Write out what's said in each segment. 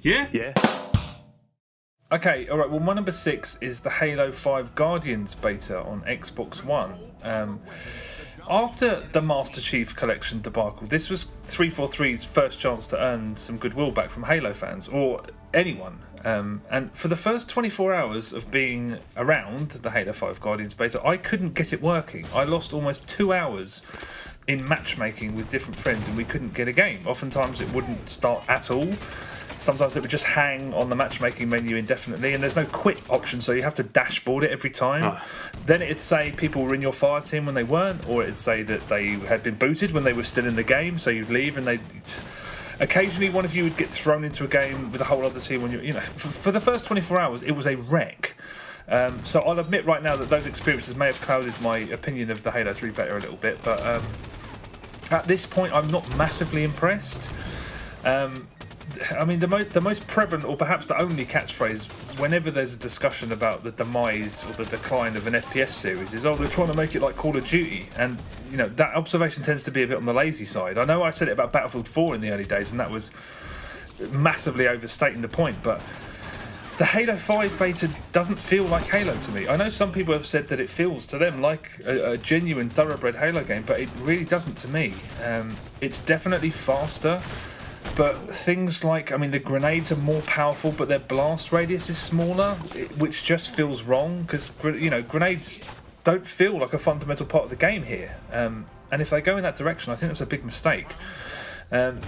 Yeah? Yeah. Okay, all right. Well, my number 6 is the Halo 5 Guardians beta on Xbox One. After the Master Chief Collection debacle, this was 343's first chance to earn some goodwill back from Halo fans, or anyone. And for the first 24 hours of being around the Halo 5 Guardians beta, I couldn't get it working. I lost almost 2 hours in matchmaking with different friends, and we couldn't get a game. Oftentimes it wouldn't start at all. Sometimes it would just hang on the matchmaking menu indefinitely, and there's no quit option, so you have to dashboard it every time. Then it'd say people were in your fire team when they weren't, or it'd say that they had been booted when they were still in the game, so you'd leave, and occasionally one of you would get thrown into a game with a whole other team when for the first 24 hours it was a wreck. So I'll admit right now that those experiences may have clouded my opinion of the Halo 3 beta a little bit, but at this point I'm not massively impressed. I mean, the most prevalent, or perhaps the only catchphrase whenever there's a discussion about the demise or the decline of an FPS series is, "Oh, they're trying to make it like Call of Duty," and that observation tends to be a bit on the lazy side. I know I said it about Battlefield 4 in the early days, and that was massively overstating the point, but the Halo 5 beta doesn't feel like Halo to me. I know some people have said that it feels to them like a genuine thoroughbred Halo game, but it really doesn't to me. It's definitely faster. But things like, I mean, the grenades are more powerful, but their blast radius is smaller, which just feels wrong, because, grenades don't feel like a fundamental part of the game here. And if they go in that direction, I think that's a big mistake.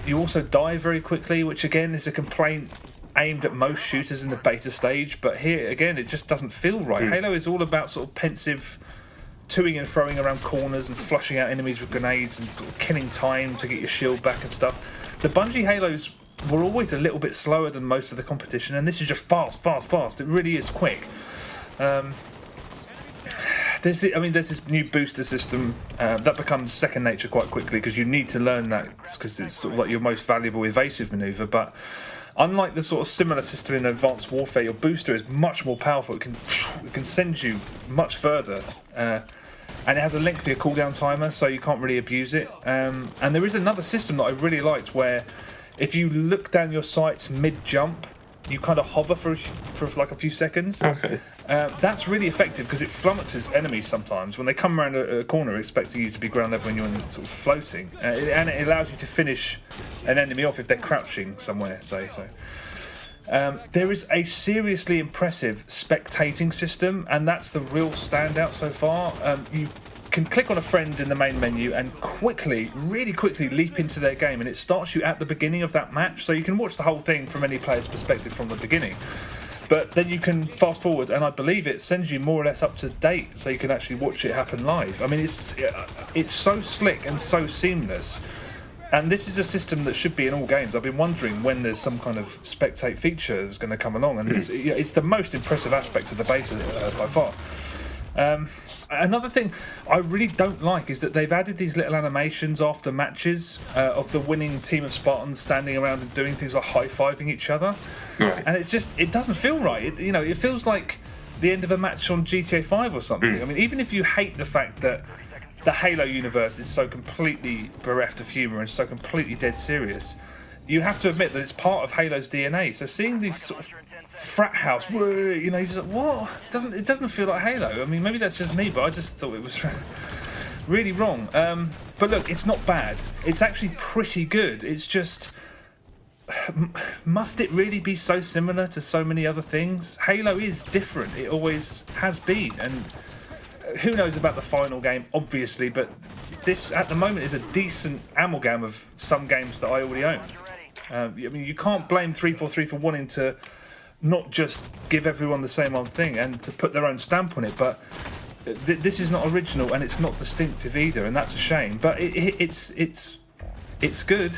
You also die very quickly, which, again, is a complaint aimed at most shooters in the beta stage. But here, again, it just doesn't feel right. Halo is all about sort of pensive toing and throwing around corners and flushing out enemies with grenades and sort of killing time to get your shield back and stuff. The Bungie Halos were always a little bit slower than most of the competition, and this is just fast. It really is quick. There's this new booster system that becomes second nature quite quickly, because you need to learn that, because it's sort of like your most valuable evasive maneuver. But unlike the sort of similar system in Advanced Warfare, your booster is much more powerful. It can send you much further. And it has a lengthier cooldown timer, so you can't really abuse it. And there is another system that I really liked, where if you look down your sights mid-jump, you kind of hover for like a few seconds. Okay. That's really effective, because it flummoxes enemies sometimes. When they come around a corner expecting you to be ground level when you're sort of floating. And it allows you to finish an enemy off if they're crouching somewhere, say so. There is a seriously impressive spectating system, and that's the real standout so far. You can click on a friend in the main menu and really quickly leap into their game, and it starts you at the beginning of that match, so you can watch the whole thing from any player's perspective from the beginning. But then you can fast forward, and I believe it sends you more or less up to date, so you can actually watch it happen live. I mean, it's so slick and so seamless. And this is a system that should be in all games. I've been wondering when there's some kind of spectate feature that's going to come along, and it's the most impressive aspect of the beta by far. Another thing I really don't like is that they've added these little animations after matches of the winning team of Spartans standing around and doing things like high-fiving each other. Right. And it doesn't feel right. It feels like the end of a match on GTA 5 or something. I mean, even if you hate the fact that the Halo universe is so completely bereft of humour and so completely dead serious, you have to admit that it's part of Halo's DNA. So seeing these sort of frat house, you're just like, what? It doesn't feel like Halo. I mean, maybe that's just me, but I just thought it was really wrong. But look, it's not bad. It's actually pretty good. It's just, must it really be so similar to so many other things? Halo is different. It always has been, and who knows about the final game, obviously, but this at the moment is a decent amalgam of some games that I already own. I mean, you can't blame 343 for wanting to not just give everyone the same old thing and to put their own stamp on it, but this is not original and it's not distinctive either, and that's a shame. But it's good.